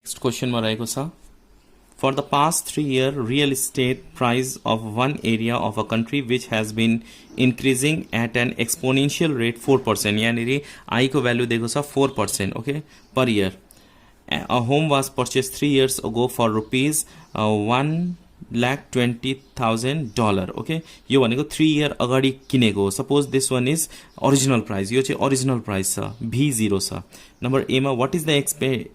Next क्वेश्चनमा रहेको छ For the past 3 years, real estate price of one area of a country which has been increasing at an exponential rate 4%. यानी I को value देखो सा 4%, okay, per year. A home was purchased 3 years ago for rupees 1,20,000. Okay, यो भनेको 3 year अगाडि किनेको हो. Suppose this one is original price, यो चाहिँ ओरिजिनल प्राइस छ, V0 छ. नम्बर एमा what is the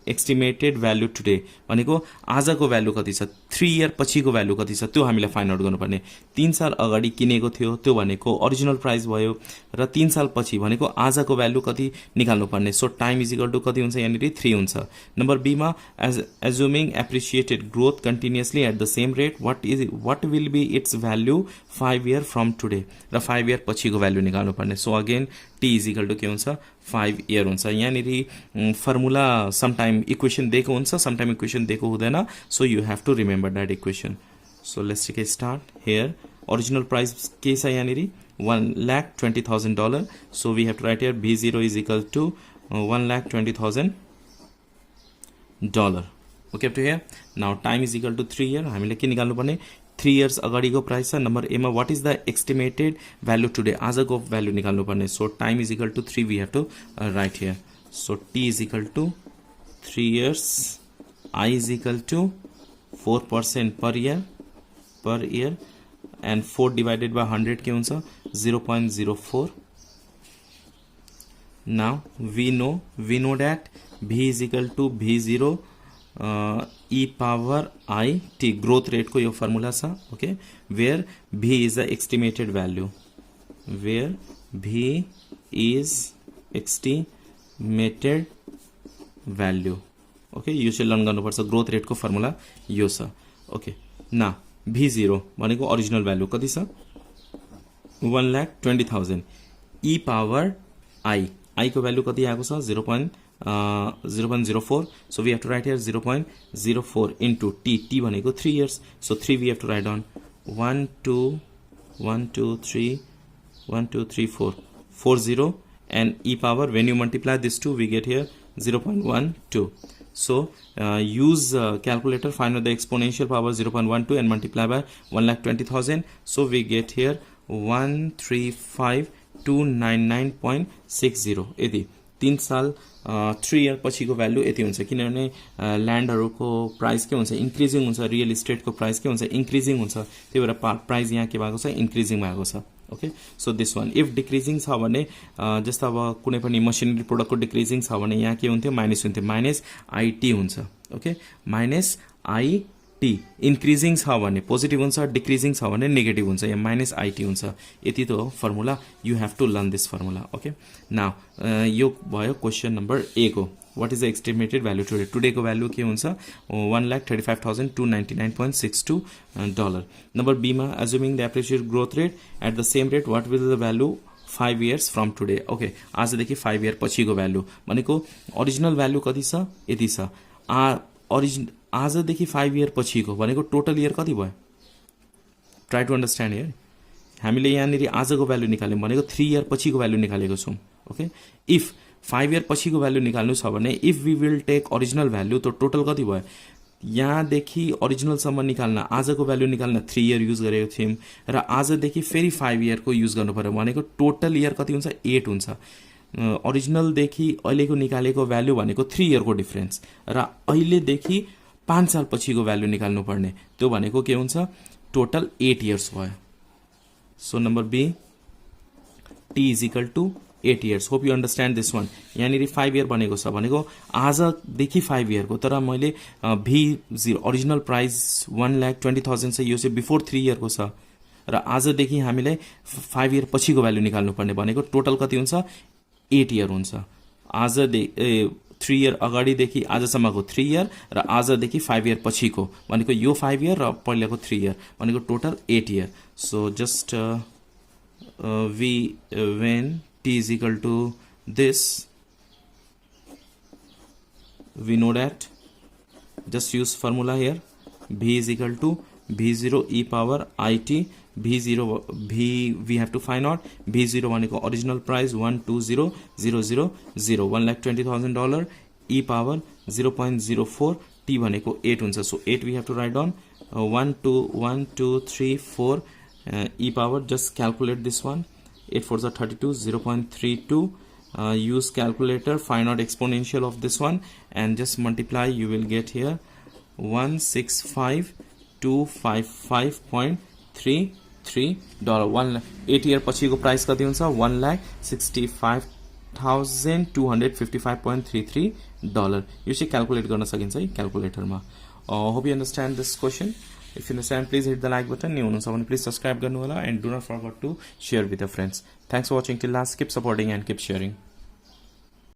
estimated value today भनेको आजको भ्यालु कति छ, 3 year पछिको भ्यालु कति छ त्यो हामीलाई फाइन्ड आउट गर्नुपर्ने. 3 साल अगाडि किनेको थियो त्यो भनेको ओरिजिनल प्राइस भयो र 3 साल पछि भनेको आजको भ्यालु कति निकाल्नु पर्ने. So time is equal to कति हुन्छ, यहाँनिर 3 हुन्छ. नम्बर बीमा assuming appreciated growth continuously at the same rate what will be its value 5 year from today र 5 year पछिको भ्यालु निकाल्नु पर्ने. So again t is equal to के हुन्छ, 5 year हुन्छ. यहाँनिर फर्मुला समटाइम इक्वेसन दिएको हुन्छ, समटाइम इक्वेसन दिएको हुँदैन. So you have to remember that equation. So let's take a start here. Original price के छ यहाँनिर, $1,20,000. So we have to write here V0 is equal to $1,20,000. Okay up to here. Now time is equal to 3 year. हामीले के निकाल्नु पर्ने, 3 years अगाडिको price छ. Number एमा what is the estimated value today, आजको भ्यालु निकाल्नु पर्ने. So time is equal to 3 we have to write here. So T is equal to 3 years, I is equal to 4% per year and 4 divided by 100 के हुन्छ, 0.04. Now we know that V is equal to V0 e power I t, growth rate को यो formula छ. Okay, where V is the estimated value, where V is estimated value. Okay, यो चाहिँ learn गर्नुपर्छ. Growth रेटको formula यो छ. Okay, ना V0 भनेको ओरिजिनल भ्यालु कति छ, 1,20,000. e पावर I को भ्यालु कति आएको छ, 0.04. So we have to write here 0.04 into t भनेको 3 years. So 3 we have to write down 1 2 3 4 40 and e power, when you multiply this two we get here 0.12. So use calculator, find out the exponential power 0.12 and multiply by 1,20,000. So we get here 135,299.60. यदि 3 साल 3 year पछिको value यति हुन्छ, किनभने ल्यान्डहरूको price के हुन्छ, increasing हुन्छ. Real इस्टेटको price के हुन्छ, इन्क्रिजिङ हुन्छ. त्यही भएर प्राइस यहाँ के भएको छ, इन्क्रिजिङ भएको छ. Okay, so this one if decreasing छ भने, जस्तो अब कुनै पनि मसिनरी प्रोडक्टको डिक्रिजिङ छ भने यहाँ के हुन्थ्यो, माइनस हुन्थ्यो, माइनस IT हुन्छ. Okay, minus IT. इन्क्रिजिङ छ भने पोजिटिभ हुन्छ, डिक्रिजिङ छ भने नेगेटिभ हुन्छ, यहाँ माइनस IT हुन्छ. यति त हो formula. You have to learn this formula. Okay, now यो भयो क्वेसन नम्बर ए को. What is the estimated value today, टुडेको भ्यालु के हुन्छ, $1,35,299.62. नम्बर बीमा assuming the appreciated growth rate at the same rate what will the value 5 years from today. Okay, आजदेखि 5 year पछिको value भनेको ओरिजिनल भ्यालु कति छ, यति छ. आजदेखि 5 year पछिको भनेको टोटल इयर कति भयो, ट्राई टु अन्डरस्ट्यान्ड हियर. हामीले यहाँनिर आजको भ्यालु निकाल्यौँ भनेको 3 year पछिको भ्यालु निकालेको छौँ. ओके, इफ 5 year पछिको भ्यालु निकाल्नु छ भने if we will take original value, त टोटल कति भयो, यहाँदेखि ओरिजिनलसम्म निकाल्न, आजको भ्यालु निकाल्न 3 year युज गरेको थियौँ र आजदेखि फेरि 5 year को युज गर्नु पर्यो भनेको टोटल इयर कति हुन्छ, 8 हुन्छ. ओरिजिनलदेखि अहिलेको निकालेको भ्यालु भनेको 3 year को डिफरेन्स र अहिलेदेखि 5 साल पछिको भ्यालु निकाल्नु पर्ने, त्यो भनेको के हुन्छ, टोटल 8 years भयो. So number B, t is equal to 8 years. Hope you understand this one. यहाँनिर 5 year भनेको छ भनेको आजदेखि 5 year को, तर मैले V0 ओरिजिनल प्राइस 1,20,000 छ, यो चाहिँ बिफोर 3 year को छ र आजदेखि हामीले 5 year पछिको भ्यालु निकाल्नु पर्ने भनेको टोटल कति हुन्छ, 8 year हुन्छ. 3 year अगाडिदेखि आजसम्मको 3 year र आजदेखि 5 year पछिको भनेको यो 5 year र पहिलाको 3 year भनेको total 8 year. So just when t is equal to this, we know that, just use formula here, V is equal to V0 e power IT. V0 we have to find out. V0 भनेको original price 120,000, $1,20,000, e power 0.04 T भनेको 8 हुन्छ. So 8 we have to write down 1 2 1 2 3 4 e power. Just calculate this one. 8 4 are 32, 0.32. Use calculator, find out exponential of this one and just multiply. You will get here 165,255.33 dollar. 8 year पछिको price कति हुन्छ 1,65,255.33 dollar. यो चाहिँ calculate गर्न सकिन्छ है क्याल्कुलेटरमा. Hope you understand this question. If you understand, please hit the like button. New हुनुहुन्छ भने please subscribe गर्नु होला and do not forget to share with your friends. Thanks for watching till last. Keep supporting and keep sharing.